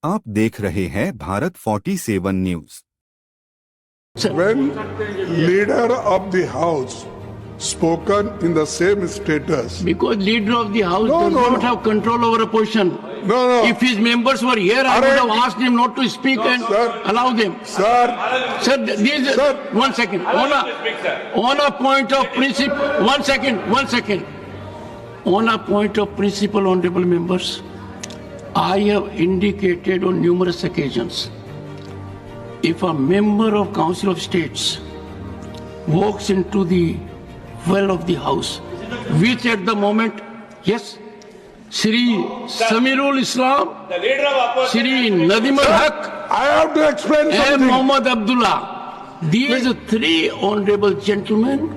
आप देख रहे हैं Bharat 47 news. When leader of the house spoken in the same status. Because leader of the house No, does no, not no. have control over a position. No, no. If his members were here, I would have asked him not to speak and sir. allow them. Sir, Sir, these, Sir. one second. On a point of principle, one second. On a point of principle, honorable members, I have indicated on numerous occasions, if a member of Council of States walks into the well of the house, which at the moment, yes, Shri Samirul Islam, The leader of opposition. Shri Nadim al-Haq, I have to explain and something. Muhammad Abdullah, these three honorable gentlemen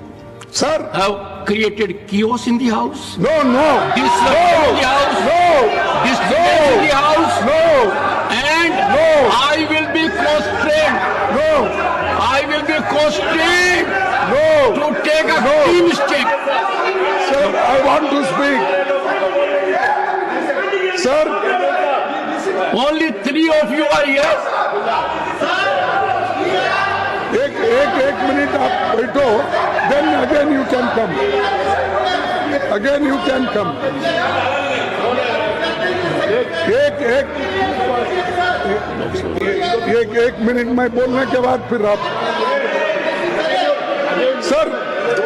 Sir, have created chaos in the house, no, no. disruption in the house, disturbance in the house, No, and No. I will be constrained. no, I will be constrained no. to take a No. team step. Sir, I want to speak. Sir, Only three of you are here. एक minute आप बैठो, then again you can come. Again you can come. एक minute में बोलने के बाद फिर आप sir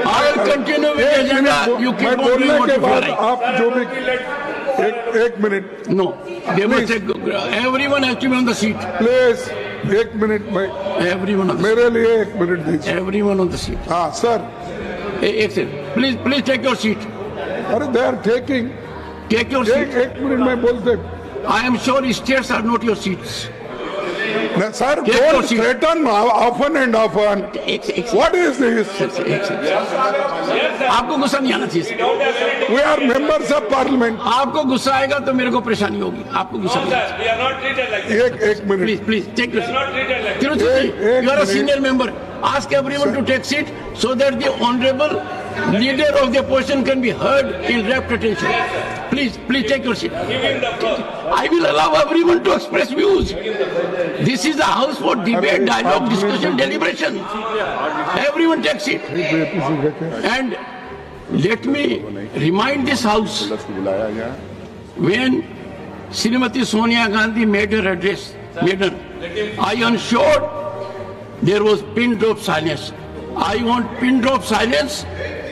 I will continue with the agenda. You keep मैं on doing बोलने what के you feel बाद like. आप जो भी एक minute No, they must take, everyone has to be on the seat. Please एक मिनट में Everyone on the seat. मेरे लिए एक मिनट दीजिए Everyone on the seat. हाँ सर एक second. Please take your seat. अरे they are taking Take your seat. एक मिनट में बोलते I am sure states are not your seats. Sir Take your don't seat. Threaten often and often एक what is this आपको गुस्सा नहीं आना चाहिए. We are members of parliament आपको गुस्सा आएगा तो मेरे को परेशानी होगी. आपको गुस्सा नहीं आना We are not treated like that. एक minute Please take your seat. Not treated like that. Tiruchiti, एक you are a minute. senior member. Ask everyone to take seat so that the honorable leader of the opposition can be heard in rapt attention. Please take your seat. Give him the floor. I will allow everyone to express views. This is a house for debate, dialogue, discussion, deliberation. Everyone take seat. And let me remind this house, when Srimati Sonia Gandhi made her address, I ensured there was pin drop silence. I want pin drop silence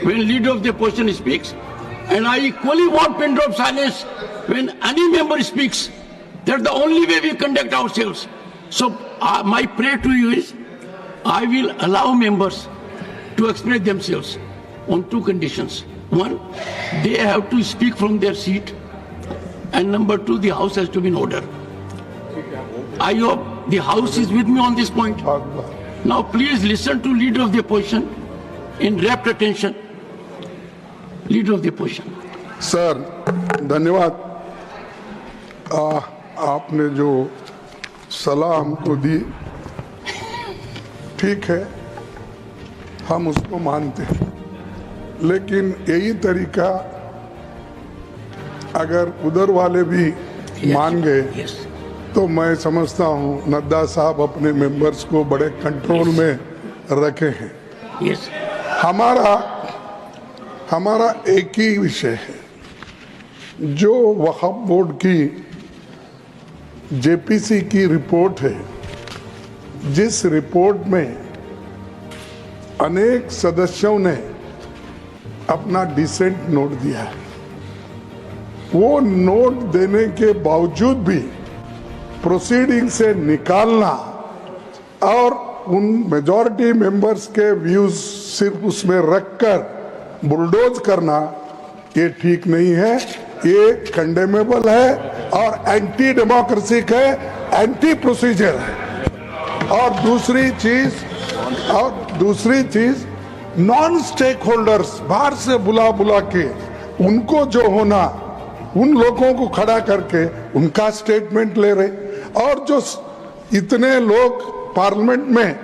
when leader of the opposition speaks, and I equally want pin drop silence when any member speaks. That's the only way we conduct ourselves. So my prayer to you is, I will allow members to express themselves on two conditions. One, they have to speak from their seat, and number two, the house has to be in order. I hope the house is with me on this point. Now please listen to leader of the opposition in rapt attention. Leader of the opposition. Sir धन्यवाद आपने जो सलाह हमको दी ठीक है हम उसको मानते हैं लेकिन यही तरीका अगर उधर वाले भी मान गए Yes. तो मैं समझता हूँ नड्डा साहब अपने मेंबर्स को बड़े कंट्रोल में रखे हैं Yes. हमारा एक ही विषय है जो वक्फ बोर्ड की जेपीसी की रिपोर्ट है जिस रिपोर्ट में अनेक सदस्यों ने अपना डिसेंट नोट दिया है वो नोट देने के बावजूद भी प्रोसीडिंग से निकालना और उन मेजॉरिटी मेंबर्स के व्यूज सिर्फ उसमें रखकर बुलडोज करना ये ठीक नहीं है ये कंडेमेबल है और एंटी डेमोक्रेसिक है एंटी प्रोसीजर है और दूसरी चीज नॉन स्टेक होल्डर्स बाहर से बुला के उनको जो होना उन लोगों को खड़ा करके उनका स्टेटमेंट ले रहे और जो इतने लोग पार्लियामेंट में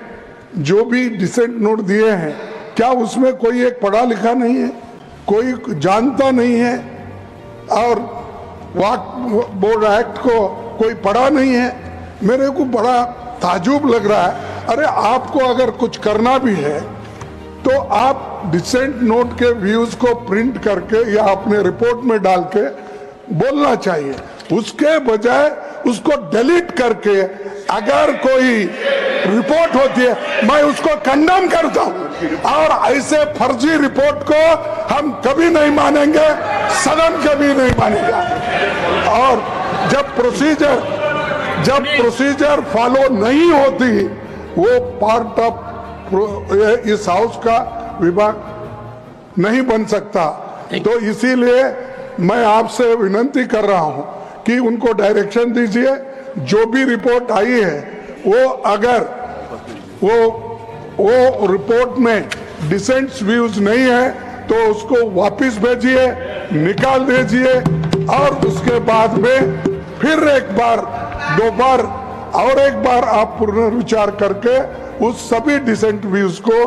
जो भी डिसेंट नोट दिए हैं क्या उसमें कोई एक पढ़ा लिखा नहीं है कोई जानता नहीं है और वक्फ बोर्ड एक्ट को कोई पढ़ा नहीं है। मेरे को बड़ा ताजुब लग रहा है। अरे आपको अगर कुछ करना भी है तो आप डिसेंट नोट के व्यूज को प्रिंट करके या अपने रिपोर्ट में डाल के बोलना चाहिए, उसके बजाय उसको डिलीट करके अगर कोई रिपोर्ट होती है मैं उसको कंडेम करता हूं। और ऐसे फर्जी रिपोर्ट को हम कभी नहीं मानेंगे, सदन कभी नहीं मानेगा। और जब प्रोसीजर फॉलो नहीं होती वो पार्ट ऑफ इस हाउस का विभाग नहीं बन सकता। तो इसीलिए मैं आपसे विनती कर रहा हूं कि उनको डायरेक्शन दीजिए, जो भी रिपोर्ट आई है वो अगर वो रिपोर्ट में डिसेंट व्यूज नहीं है तो उसको वापस भेजिए, निकाल दीजिए और उसके बाद में फिर एक बार दो बार और एक बार आप पुनर्विचार करके उस सभी डिसेंट व्यूज को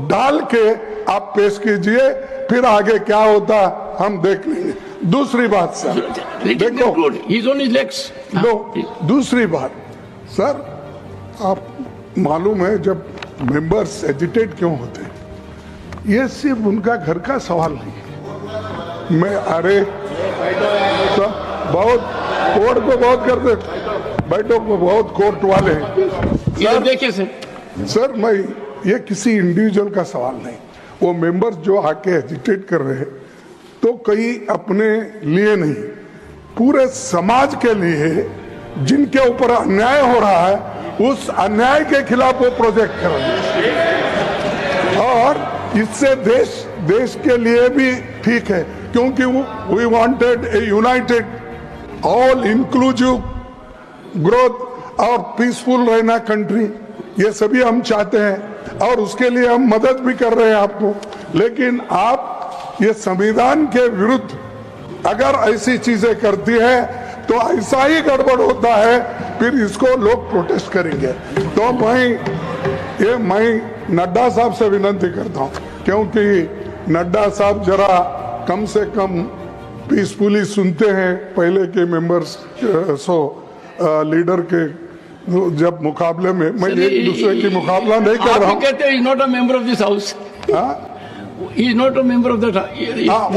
डाल के आप पेश कीजिए, फिर आगे क्या होता हम देख लेंगे। दूसरी बात सर, देखो दूसरी बात सर, आप मालूम है जब मेंबर्स एजिटेट क्यों होते हैं, ये सिर्फ उनका घर का सवाल नहीं है। मैं अरे तो बहुत कोर्ट को बहुत करते, बैठो को बहुत कोर्ट वाले हैं। देखिए सर मैं ये किसी इंडिविजुअल का सवाल नहीं, वो मेंबर्स जो आके एजिटेट कर रहे हैं तो कई अपने लिए नहीं, पूरे समाज के लिए जिनके ऊपर अन्याय हो रहा है उस अन्याय के खिलाफ वो प्रोजेक्ट कर रहे हैं। और इससे देश के लिए भी ठीक है, क्योंकि we wanted a united all inclusive growth और पीसफुल रहना कंट्री, ये सभी हम चाहते हैं और उसके लिए हम मदद भी कर रहे हैं आपको। लेकिन आप ये संविधान के विरुद्ध अगर ऐसी चीजें करती है तो ऐसा ही गड़बड़ होता है, फिर इसको लोग प्रोटेस्ट करेंगे। तो मैं नड्डा साहब से विनती करता हूं, क्योंकि नड्डा साहब जरा कम से कम पीसफुली सुनते हैं पहले के मेंबर्स लीडर के जब मुकाबले में। मैं एक दूसरे की मुकाबला नहीं कर रहा हूँ। कहते हैं not a member of this house, is not a member of that.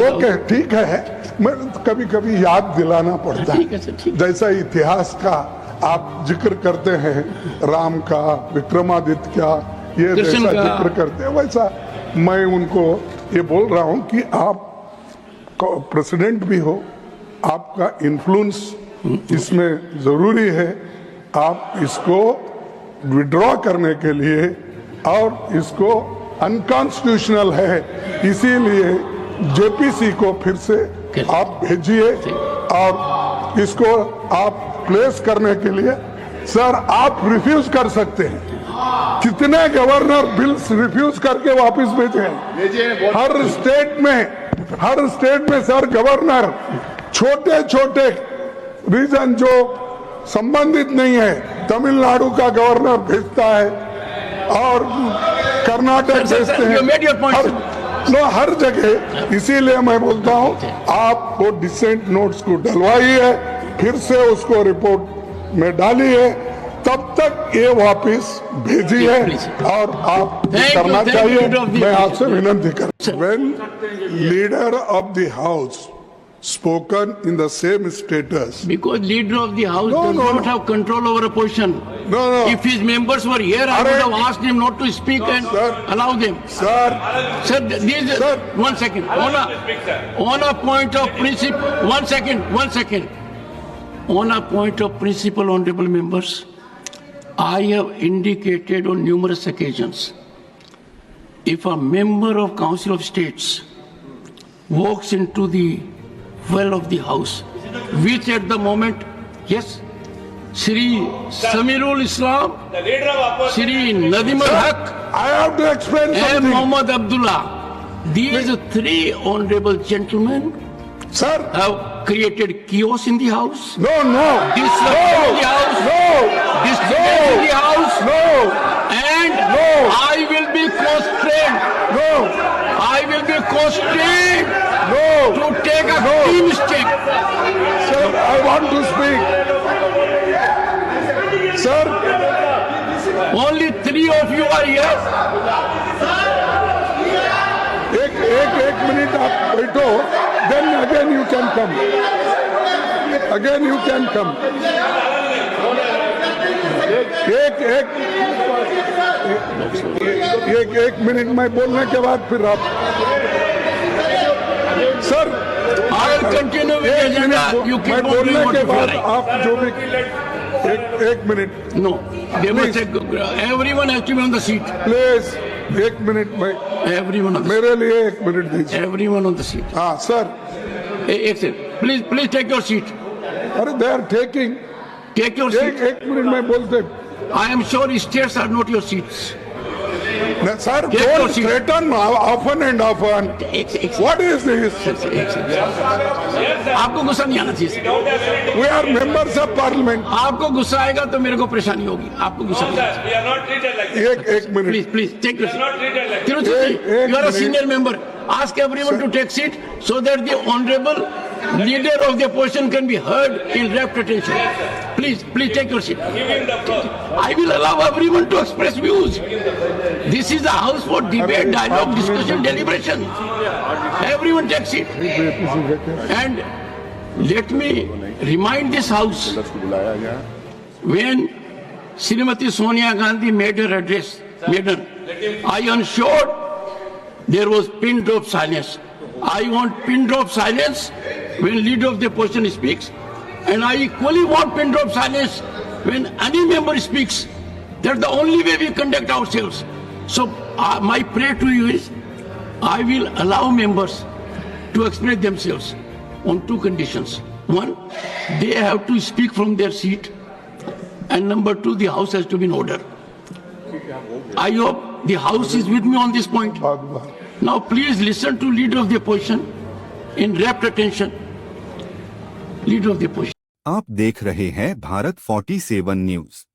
Okay ठीक है, मैं कभी कभी याद दिलाना पड़ता है, जैसा इतिहास का आप जिक्र करते हैं, राम का, विक्रमादित्य का, ये जैसा जिक्र करते हैं वैसा मैं उनको ये बोल रहा हूँ कि आप प्रेसिडेंट भी हो, आपका इन्फ्लुएंस इसमें जरूरी है। आप इसको विड्रॉ करने के लिए, और इसको अनकॉन्स्टिट्यूशनल है, इसीलिए जेपीसी को फिर से आप भेजिए और इसको आप प्लेस करने के लिए। सर आप रिफ्यूज कर सकते हैं, कितने गवर्नर बिल्स रिफ्यूज करके वापस भेजे हैं हर स्टेट में सर गवर्नर छोटे छोटे रीजन जो संबंधित नहीं है, तमिलनाडु का गवर्नर भेजता है और कर्नाटक भेजते हैं, हर जगह। इसीलिए मैं बोलता हूं आप वो डिसेंट नोट्स को डलवाइए, फिर से उसको रिपोर्ट में डालिए, तब तक ये वापस भेजिए और आप करना चाहिए। मैं आपसे विनती कर, when leader of the house spoken in the same status. Because leader of the house does not have control over opposition. No. If his members were here, I would have asked him not to speak and allow them. Sir, one second. On a point of principle, one second. On a point of principle, honorable members, I have indicated on numerous occasions, if a member of Council of States walks into the well of the house, which at the moment, yes, Shri Samirul Islam, The leader of opposition. Shri Nadim al-Haq, I have to explain and something. Muhammad Abdullah, these three honorable gentlemen Sir, have created chaos in the house, no. disruption in the house, disturbance in the house, and I will be constrained to take a team step. Sir, I want to speak. three of you are here. एक minute आप बैठो, then again you can come. Again you can come. एक minute में बोलने के बाद फिर आप sir I'll continue with the agenda. You मैं keep on doing बोलने what के you feel बाद like. आप जो भी एक minute No, they must take, everyone has to be on the seat. Please एक मिनट में Everyone on the मेरे लिए एक मिनट seat. दीजिए Everyone on the seat. हाँ सर एक second. Please take your seat. अरे they are taking Take your seat. एक मिनट में बोलते I am sure stairs are not your seats. Sir Take your don't seat. Threaten often and often एक what is this आपको गुस्सा नहीं आना चाहिए। We are members of parliament आपको गुस्सा आएगा तो मेरे को परेशानी होगी। आपको गुस्सा नहीं आना We are not treated like this. एक minute please take your We are not treated like this. Tiruchiti, you are a minute. senior member. Ask everyone to take seat so that the honorable leader of the opposition can be heard in rapt attention. Please take your seat. Give him the floor. I will allow everyone to express views. This is a house for debate, dialogue, discussion, deliberation. Everyone take seat. And let me remind this house, when Srimati Sonia Gandhi made her address, I ensured there was pin drop silence. I want pin drop silence when leader of the opposition speaks, and I equally want pin drop silence when any member speaks. That's the only way we conduct ourselves. So my prayer to you is, I will allow members to express themselves on two conditions. One, they have to speak from their seat, and number two, the house has to be in order. I hope the house is with me on this point. Now please listen to leader of the opposition in rapt attention. Leader of the opposition. आप देख रहे हैं Bharat 47 news.